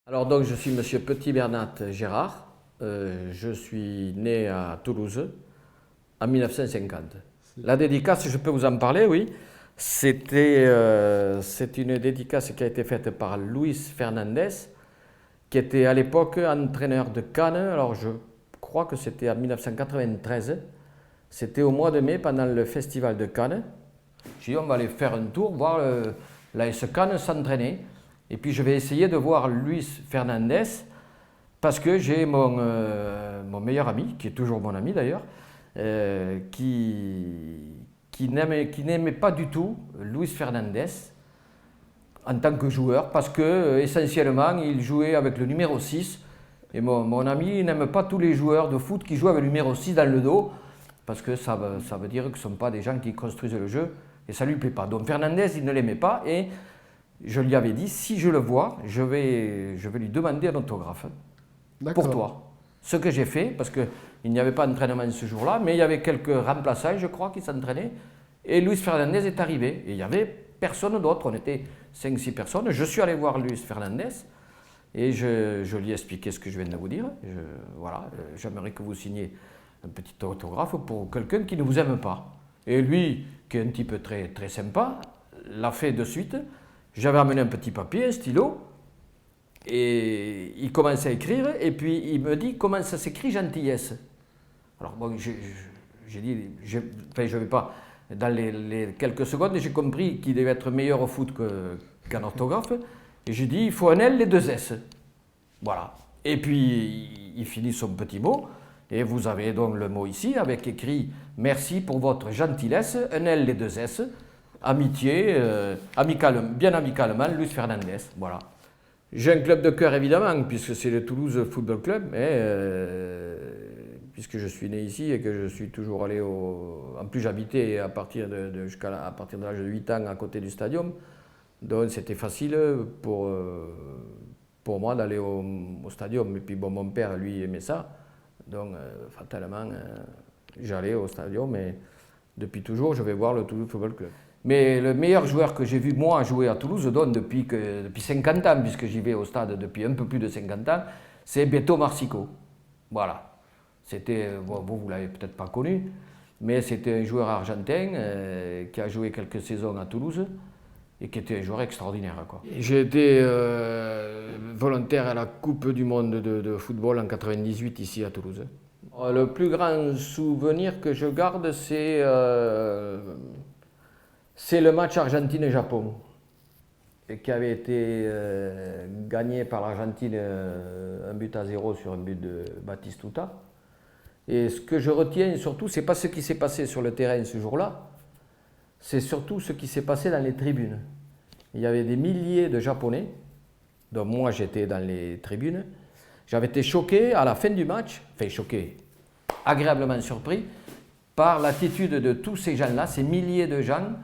Alors donc je suis Monsieur Petit-Bernat Gérard, je suis né à Toulouse en 1950. La dédicace, je peux vous en parler, oui. C'est une dédicace qui a été faite par Luis Fernandez, qui était à l'époque entraîneur de Cannes. Alors je crois que c'était en 1993, c'était au mois de mai pendant le festival de Cannes. J'ai dit on va aller faire un tour, voir l'AS Cannes s'entraîner. Et puis je vais essayer de voir Luis Fernandez parce que j'ai mon meilleur ami, qui est toujours mon ami d'ailleurs, qui n'aimait pas du tout Luis Fernandez en tant que joueur parce que essentiellement il jouait avec le numéro 6 et mon ami n'aime pas tous les joueurs de foot qui jouent avec le numéro 6 dans le dos parce que ça veut dire que ce ne sont pas des gens qui construisent le jeu et ça ne lui plaît pas. Donc Fernandez il ne l'aimait pas et je lui avais dit, si je le vois, je vais lui demander un autographe pour toi. Ce que j'ai fait, parce qu'il n'y avait pas d'entraînement ce jour-là, mais il y avait quelques remplaçants, je crois, qui s'entraînaient. Et Luis Fernandez est arrivé. Et il n'y avait personne d'autre, on était 5-6 personnes. Je suis allé voir Luis Fernandez et je lui ai expliqué ce que je viens de vous dire. Voilà, j'aimerais que vous signiez un petit autographe pour quelqu'un qui ne vous aime pas. Et lui, qui est un type très, très sympa, l'a fait de suite. J'avais amené un petit papier, un stylo, et il commence à écrire, et puis il me dit comment ça s'écrit gentillesse. Alors bon, j'ai dit, je ne vais pas, dans les quelques secondes, j'ai compris qu'il devait être meilleur au foot qu'en orthographe, et j'ai dit, il faut un L et 2 S. Voilà. Et puis il finit son petit mot, et vous avez donc le mot ici, avec écrit « Merci pour votre gentillesse », un L et 2 S. Amitié, bien amicalement, Luis Fernandez, voilà. J'ai un club de cœur évidemment, puisque c'est le Toulouse Football Club, mais puisque je suis né ici et que je suis toujours allé en plus j'habitais à partir de l'âge de 8 ans à côté du stadium, donc c'était facile pour moi d'aller au stadium, et puis bon, mon père lui aimait ça, donc fatalement j'allais au stadium, et depuis toujours je vais voir le Toulouse Football Club. Mais le meilleur joueur que j'ai vu moi jouer à Toulouse, donc depuis 50 ans, puisque j'y vais au stade depuis un peu plus de 50 ans, c'est Beto Marsico. Voilà. C'était, vous ne l'avez peut-être pas connu, mais c'était un joueur argentin qui a joué quelques saisons à Toulouse et qui était un joueur extraordinaire, quoi. J'ai été volontaire à la Coupe du Monde de football en 98 ici à Toulouse. Le plus grand souvenir que je garde, c'est le match Argentine-Japon qui avait été gagné par l'Argentine 1-0 sur un but de Batistuta. Et ce que je retiens surtout, ce n'est pas ce qui s'est passé sur le terrain ce jour-là, c'est surtout ce qui s'est passé dans les tribunes. Il y avait des milliers de Japonais, dont moi j'étais dans les tribunes. J'avais été choqué à la fin du match, enfin choqué, agréablement surpris, par l'attitude de tous ces gens-là, ces milliers de gens,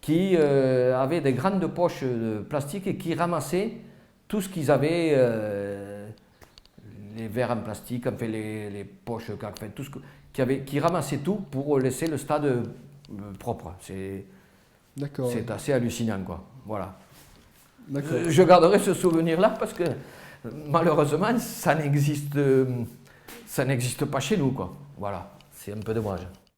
qui avaient des grandes poches de plastique et qui ramassaient tout ce qu'ils avaient, les verres en plastique, enfin les poches, enfin, tout ce qui ramassaient tout pour laisser le stade propre. C'est assez hallucinant, quoi. Voilà. Je garderai ce souvenir-là parce que malheureusement ça n'existe pas chez nous, quoi. Voilà, c'est un peu dommage.